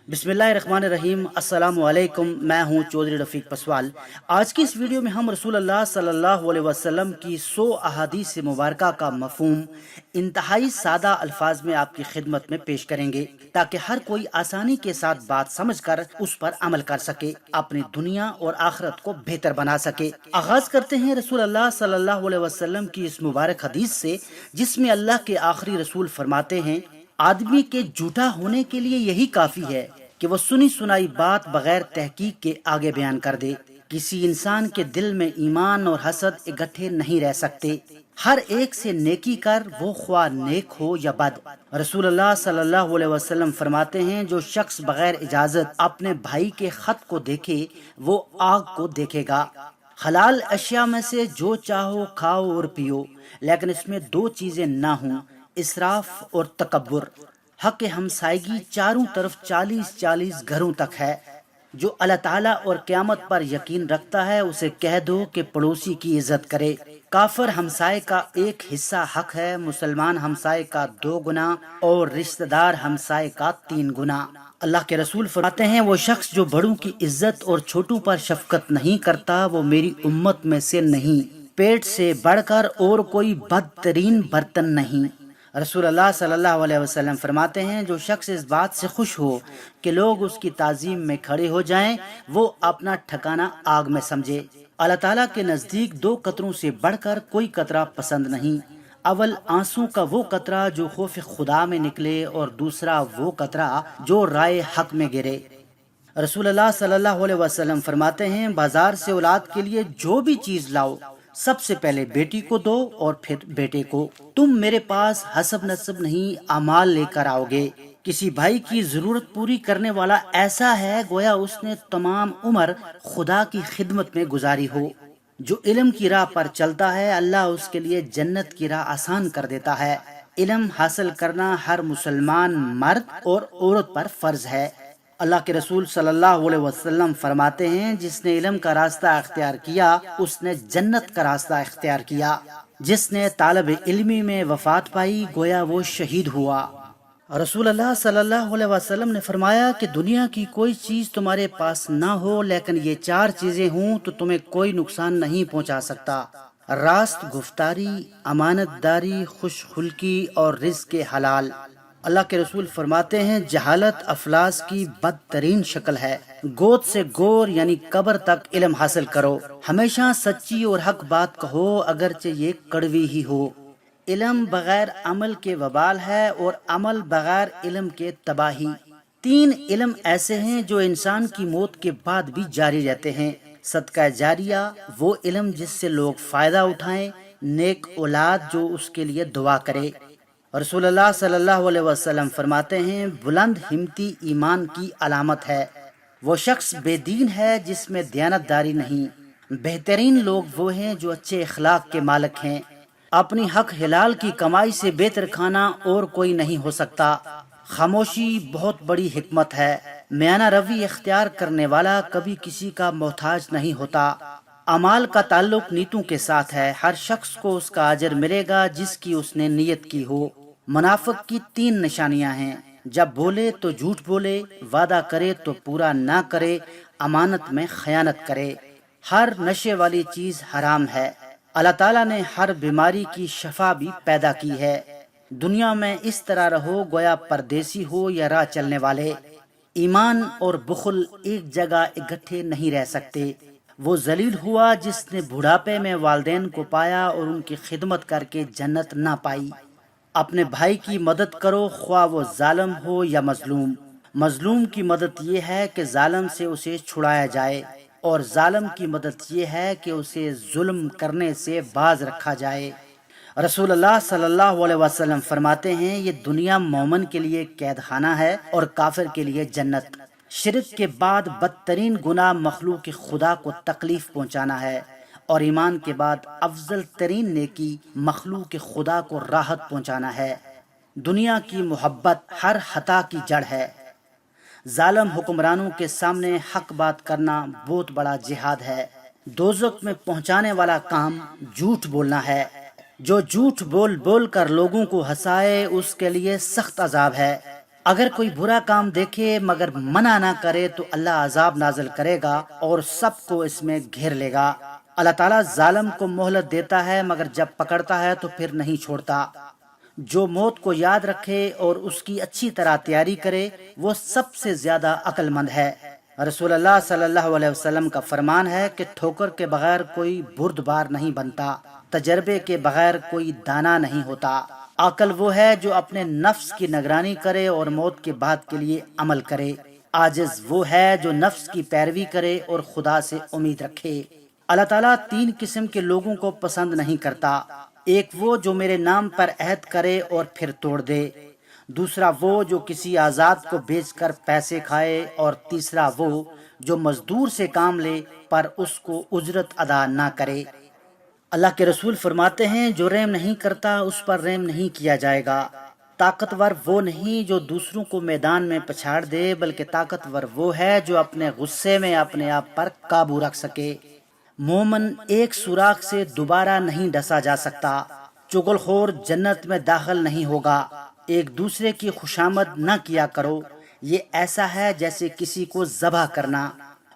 बिस्मिल्लाहिर्रहमानिर्रहीम। अस्सलाम वालेकुम। मैं हूं चौधरी रफ़ीक पसवाल। आज की इस वीडियो में हम रसूल अल्लाह सल्लल्लाहु अलैहि वसल्लम की 100 अहादीस मुबारक का मफ़हूम इंतहाई सादा अल्फाज में आपकी खिदमत में पेश करेंगे, ताकि हर कोई आसानी के साथ बात समझकर उस पर अमल कर सके, अपनी दुनिया और आखिरत को बेहतर बना सके। आगाज करते हैं रसूल अल्लाह सल्लल्लाहु अलैहि वसल्लम की इस मुबारक हदीस से, जिसमें अल्लाह के आखिरी रसूल फरमाते हैं, आदमी के झूठा होने के लिए यही काफी है कि वो सुनी सुनाई बात बगैर तहकीक के आगे बयान कर दे। किसी इंसान के दिल में ईमान और हसद इकट्ठे नहीं रह सकते। हर एक से नेकी कर, वो ख्वाह नेक हो या बद। रसूल अल्लाह सल्लल्लाहु अलैहि वसल्लम फरमाते हैं, जो शख्स बगैर इजाजत अपने भाई के खत को देखे, वो आग को देखेगा। हलाल अशिया में से जो चाहो खाओ और पियो, लेकिन इसमें दो चीजें ना हों, इसराफ और तकब्बुर। हक हमसायगी चारों तरफ 40-40 घरों तक है। जो अल्लाह ताला और क़यामत पर यकीन रखता है, उसे कह दो कि पड़ोसी की इज्जत करे। काफर हमसाए का एक हिस्सा हक है, मुसलमान हमसाए का 2 गुना और रिश्तेदार हमसाए का 3 गुना। अल्लाह के रसूल फरमाते हैं, वो शख्स जो बड़ों की इज्जत और छोटों पर शफकत नहीं करता, वो मेरी उम्मत में से नहीं। पेट से बढ़कर और कोई बदतरीन बर्तन नहीं। रसूल अल्लाह सल्लल्लाहु अलैहि वसल्लम फरमाते हैं, जो शख्स इस बात से खुश हो कि लोग उसकी ताजीम में खड़े हो जाएं, वो अपना ठिकाना आग में समझे। अल्लाह ताला के नजदीक 2 कतरों से बढ़कर कोई कतरा पसंद नहीं। अव्वल आंसू का वो कतरा जो खौफ खुदा में निकले, और दूसरा वो कतरा जो राय हक में गिरे। रसूल अल्लाह सल्लल्लाहु अलैहि वसल्लम फरमाते हैं, बाजार से औलाद के लिए जो भी चीज लाओ, सबसे पहले बेटी को दो और फिर बेटे को। तुम मेरे पास हसब नसब नहीं, अमाल लेकर आओगे। किसी भाई की जरूरत पूरी करने वाला ऐसा है गोया उसने तमाम उम्र खुदा की खिदमत में गुजारी हो। जो इल्म की राह पर चलता है, अल्लाह उसके लिए जन्नत की राह आसान कर देता है। इल्म हासिल करना हर मुसलमान मर्द और औरत पर फर्ज है। अल्लाह के रसूल सल्लल्लाहु अलैहि वसल्लम फरमाते हैं, जिसने इल्म का रास्ता अख्तियार किया, उसने जन्नत का रास्ता अख्तियार किया। जिसने तालब इल्मी में वफात पाई, गोया वो शहीद हुआ। रसूल अल्लाह सल्लल्लाहु अलैहि वसल्लम ने फरमाया कि दुनिया की कोई चीज तुम्हारे पास ना हो, लेकिन ये 4 चीजें हों तो तुम्हें कोई नुकसान नहीं पहुंचा सकता। रास्त गुफ्तारी, अमानतदारी, खुशखुल्की और रिज़्क़ हलाल। अल्लाह के रसूल फरमाते हैं, जहालत अफलास की बदतरीन शक्ल है। गोद से गोर यानी कब्र तक इल्म हासिल करो। हमेशा सच्ची और हक बात कहो, अगरचे ये कड़वी ही हो। इल्म बगैर अमल के वबाल है, और अमल बगैर इल्म के तबाही। 3 इल्म ऐसे हैं जो इंसान की मौत के बाद भी जारी रहते हैं। सदका जारिया, वो इल्म जिससे लोग फायदा उठाएं। नेक औलाद, जो उसके लिए दुआ करे। रसूलुल्लाह सल्लल्लाहु अलैहि वसल्लम फरमाते हैं, बुलंद हिम्मती ईमान की अलामत है। वो शख्स बेदीन है जिसमें दयानतदारी नहीं। बेहतरीन लोग वो हैं जो अच्छे अखलाक के मालिक हैं। अपनी हक हिलाल की कमाई से बेहतर खाना और कोई नहीं हो सकता। खामोशी बहुत बड़ी हिकमत है। म्याना रवि इख्तियार करने वाला कभी किसी का मोहताज नहीं होता। अमाल का ताल्लुक नीतों के साथ है। हर शख्स को उसका अजर मिलेगा जिसकी उसने नियत की हो। मुनाफिक की 3 निशानियां हैं, जब बोले तो झूठ बोले, वादा करे तो पूरा ना करे, अमानत में खयानत करे। हर नशे वाली चीज हराम है। अल्लाह ताला ने हर बीमारी की शफा भी पैदा की है। दुनिया में इस तरह रहो गोया परदेसी हो या राह चलने वाले। ईमान और बुखल एक जगह इकट्ठे नहीं रह सकते। वो जलील हुआ जिसने बुढ़ापे में वालदेन को पाया और उनकी खिदमत करके जन्नत ना पाई। अपने भाई की मदद करो, ख्वाह वो जालिम हो या मजलूम। मजलूम की मदद ये है कि जालिम से उसे छुड़ाया जाए, और जालिम की मदद ये है कि उसे जुल्म करने से बाज रखा जाए। रसूलुल्लाह सल्लल्लाहु अलैहि वसल्लम फरमाते हैं, ये दुनिया मोमिन के लिए कैद खाना है और काफिर के लिए जन्नत। शिरक के बाद बदतरीन गुनाह मखलूक खुदा को तकलीफ पहुंचाना है, और ईमान के बाद अफजल तरीन नेकी मखलूक खुदा को राहत पहुंचाना है। दुनिया की मोहब्बत हर खता की जड़ है। जालिम हुक्मरानों के सामने हक बात करना बहुत बड़ा जिहाद है। दोज़ख में पहुंचाने वाला काम झूठ बोलना है। जो झूठ बोल बोल कर लोगों को हंसाए, उसके लिए सख्त अजाब है। اگر کوئی برا کام دیکھے مگر منع نہ کرے تو اللہ عذاب نازل کرے گا اور سب کو اس میں گھیر لے گا۔ اللہ تعالیٰ ظالم کو مہلت دیتا ہے مگر جب پکڑتا ہے تو پھر نہیں چھوڑتا۔ جو موت کو یاد رکھے اور اس کی اچھی طرح تیاری کرے وہ سب سے زیادہ عقل مند ہے۔ رسول اللہ صلی اللہ علیہ وسلم کا فرمان ہے کہ ٹھوکر کے بغیر کوئی بردبار نہیں بنتا، تجربے کے بغیر کوئی دانا نہیں ہوتا۔ عقل وہ ہے جو اپنے نفس کی نگرانی کرے اور موت کے بعد کے لیے عمل کرے۔ عاجز وہ ہے جو نفس کی پیروی کرے اور خدا سے امید رکھے۔ اللہ تعالیٰ 3 قسم کے لوگوں کو پسند نہیں کرتا۔ ایک وہ جو میرے نام پر عہد کرے اور پھر توڑ دے، دوسرا وہ جو کسی آزاد کو بیچ کر پیسے کھائے، اور تیسرا وہ جو مزدور سے کام لے پر اس کو اجرت ادا نہ کرے۔ اللہ کے رسول فرماتے ہیں جو رحم نہیں کرتا اس پر رحم نہیں کیا جائے گا۔ طاقتور وہ نہیں جو دوسروں کو میدان میں پچھاڑ دے، بلکہ طاقتور وہ ہے جو اپنے غصے میں اپنے آپ پر قابو رکھ سکے۔ مومن ایک سوراخ سے دوبارہ نہیں ڈسا جا سکتا۔ چغل خور جنت میں داخل نہیں ہوگا۔ ایک دوسرے کی خوشامد نہ کیا کرو، یہ ایسا ہے جیسے کسی کو ذبح کرنا۔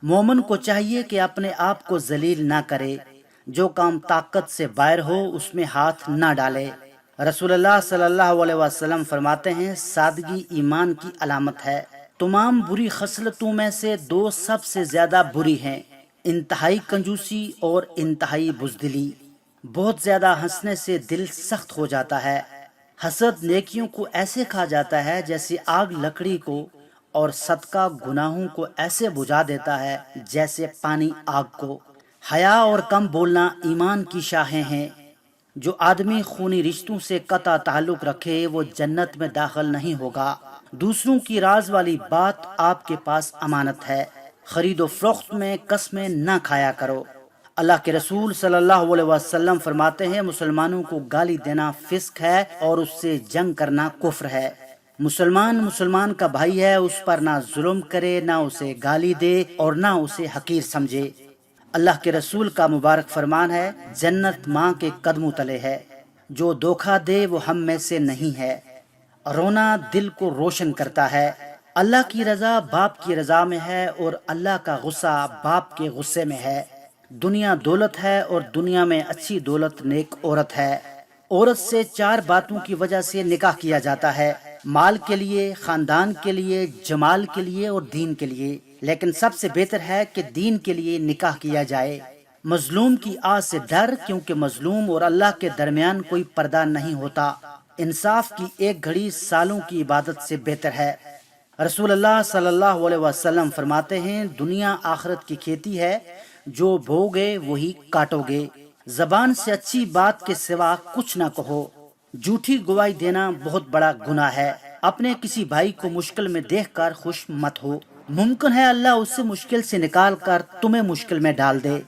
مومن کو چاہیے کہ اپنے آپ کو ذلیل نہ کرے، جو کام طاقت سے باہر ہو اس میں ہاتھ نہ ڈالے۔ رسول اللہ صلی اللہ علیہ وسلم فرماتے ہیں سادگی ایمان کی علامت ہے۔ تمام بری خصلتوں میں سے 2 سب سے زیادہ بری ہیں، انتہائی کنجوسی اور انتہائی بزدلی۔ بہت زیادہ ہنسنے سے دل سخت ہو جاتا ہے۔ حسد نیکیوں کو ایسے کھا جاتا ہے جیسے آگ لکڑی کو، اور صدقہ گناہوں کو ایسے بجھا دیتا ہے جیسے پانی آگ کو۔ حیا اور کم بولنا ایمان کی شاخیں ہیں۔ جو آدمی خونی رشتوں سے قطع تعلق رکھے وہ جنت میں داخل نہیں ہوگا۔ دوسروں کی راز والی بات آپ کے پاس امانت ہے۔ خرید و فروخت میں قسمیں نہ کھایا کرو۔ اللہ کے رسول صلی اللہ علیہ وسلم فرماتے ہیں مسلمانوں کو گالی دینا فسق ہے اور اس سے جنگ کرنا کفر ہے۔ مسلمان کا بھائی ہے، اس پر نہ ظلم کرے، نہ اسے گالی دے اور نہ اسے حقیر سمجھے۔ اللہ کے رسول کا مبارک فرمان ہے جنت ماں کے قدموں تلے ہے، جو دھوکہ دے وہ ہم میں سے نہیں ہے۔ رونا دل کو روشن کرتا ہے۔ اللہ کی رضا باپ کی رضا میں ہے اور اللہ کا غصہ باپ کے غصے میں ہے۔ دنیا دولت ہے اور دنیا میں اچھی دولت نیک عورت ہے۔ عورت سے 4 باتوں کی وجہ سے نکاح کیا جاتا ہے، مال کے لیے، خاندان کے لیے، جمال کے لیے اور دین کے لیے، لیکن سب سے بہتر ہے کہ دین کے لیے نکاح کیا جائے۔ مظلوم کی آہ سے ڈر، کیونکہ مظلوم اور اللہ کے درمیان کوئی پردہ نہیں ہوتا۔ انصاف کی ایک گھڑی سالوں کی عبادت سے بہتر ہے۔ رسول اللہ صلی اللہ علیہ وسلم فرماتے ہیں دنیا آخرت کی کھیتی ہے، جو بوگے وہی کاٹو گے۔ زبان سے اچھی بات کے سوا کچھ نہ کہو۔ جھوٹی گواہی دینا بہت بڑا گناہ ہے۔ اپنے کسی بھائی کو مشکل میں دیکھ کر خوش مت ہو، ممکن ہے اللہ اس سے مشکل سے نکال کر تمہیں مشکل میں ڈال دے۔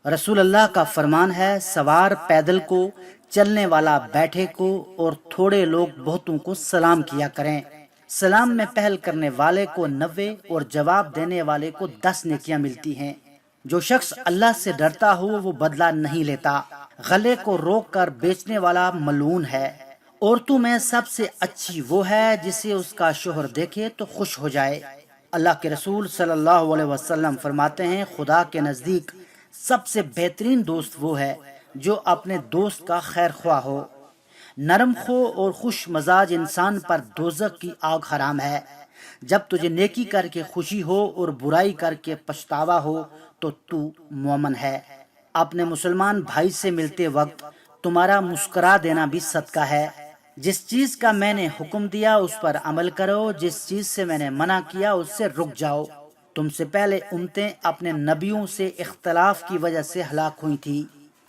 رسول اللہ کا فرمان ہے سوار پیدل کو، چلنے والا بیٹھے کو، اور تھوڑے لوگ بہتوں کو سلام کیا کریں۔ سلام میں پہل کرنے والے کو 90 اور جواب دینے والے کو 10 نیکیاں ملتی ہیں۔ جو شخص اللہ سے ڈرتا ہو وہ بدلہ نہیں لیتا۔ غلے کو روک کر بیچنے والا ملعون ہے۔ عورتوں میں سب سے اچھی وہ ہے جسے اس کا شوہر دیکھے تو خوش ہو جائے۔ اللہ کے رسول صلی اللہ علیہ وسلم فرماتے ہیں خدا کے نزدیک سب سے بہترین دوست وہ ہے جو اپنے دوست کا خیر خواہ ہو۔ نرم خو اور خوش مزاج انسان پر دوزخ کی آگ حرام ہے۔ جب تجھے نیکی کر کے خوشی ہو اور برائی کر کے پچھتاوا ہو تو مومن ہے۔ اپنے مسلمان بھائی سے ملتے وقت تمہارا مسکرا دینا بھی صدقہ ہے۔ جس چیز کا میں نے حکم دیا اس پر عمل کرو، جس چیز سے میں نے منع کیا اس سے رک جاؤ۔ تم سے پہلے امتیں اپنے نبیوں سے اختلاف کی وجہ سے ہلاک ہوئی تھی۔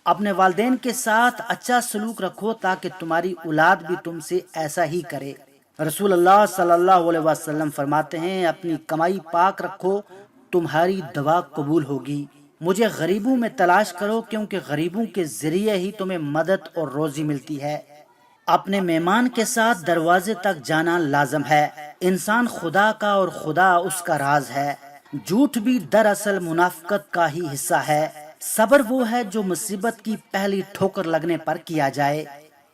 اپنے والدین کے ساتھ اچھا سلوک رکھو تاکہ تمہاری اولاد بھی تم سے ایسا ہی کرے۔ رسول اللہ صلی اللہ علیہ وسلم فرماتے ہیں اپنی کمائی پاک رکھو، تمہاری دعا قبول ہوگی۔ مجھے غریبوں میں تلاش کرو، کیونکہ غریبوں کے ذریعے ہی تمہیں مدد اور روزی ملتی ہے۔ اپنے مہمان کے ساتھ دروازے تک جانا لازم ہے۔ انسان خدا کا اور خدا اس کا راز ہے۔ جھوٹ بھی دراصل منافقت کا ہی حصہ ہے۔ صبر وہ ہے جو مصیبت کی پہلی ٹھوکر لگنے پر کیا جائے۔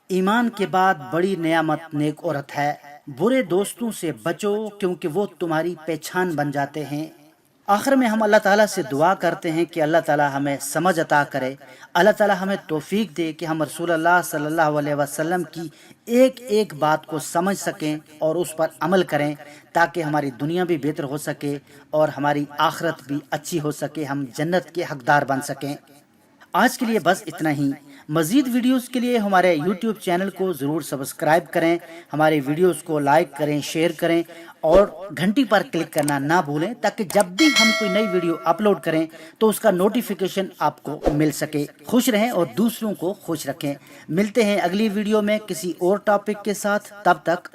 ایمان کے بعد بڑی نعمت نیک عورت ہے۔ बुरे दोस्तों से बचो क्योंकि वो तुम्हारी पहचान बन जाते हैं। आखिर में हम अल्लाह ताला से दुआ करते हैं कि अल्लाह ताला हमें समझ अता करे, अल्लाह ताला हमें तौफीक दे कि हम रसूलुल्लाह सल्लल्लाहु अलैहि वसल्लम की एक एक बात को समझ सकें और उस पर अमल करें, ताकि हमारी दुनिया भी बेहतर हो सके और हमारी आखिरत भी अच्छी हो सके, हम जन्नत के हकदार बन सकें। आज के लिए बस इतना ही। मज़ीद वीडियोस के लिए हमारे YouTube चैनल को ज़रूर सब्सक्राइब करें, हमारे वीडियोस को लाइक करें, शेयर करें और घंटी पर क्लिक करना ना भूलें, ताकि जब भी हम कोई नई वीडियो अपलोड करें तो उसका नोटिफिकेशन आपको मिल सके। खुश रहें और दूसरों को खुश रखें। मिलते हैं अगली वीडियो में किसी और टॉपिक के साथ। तब तक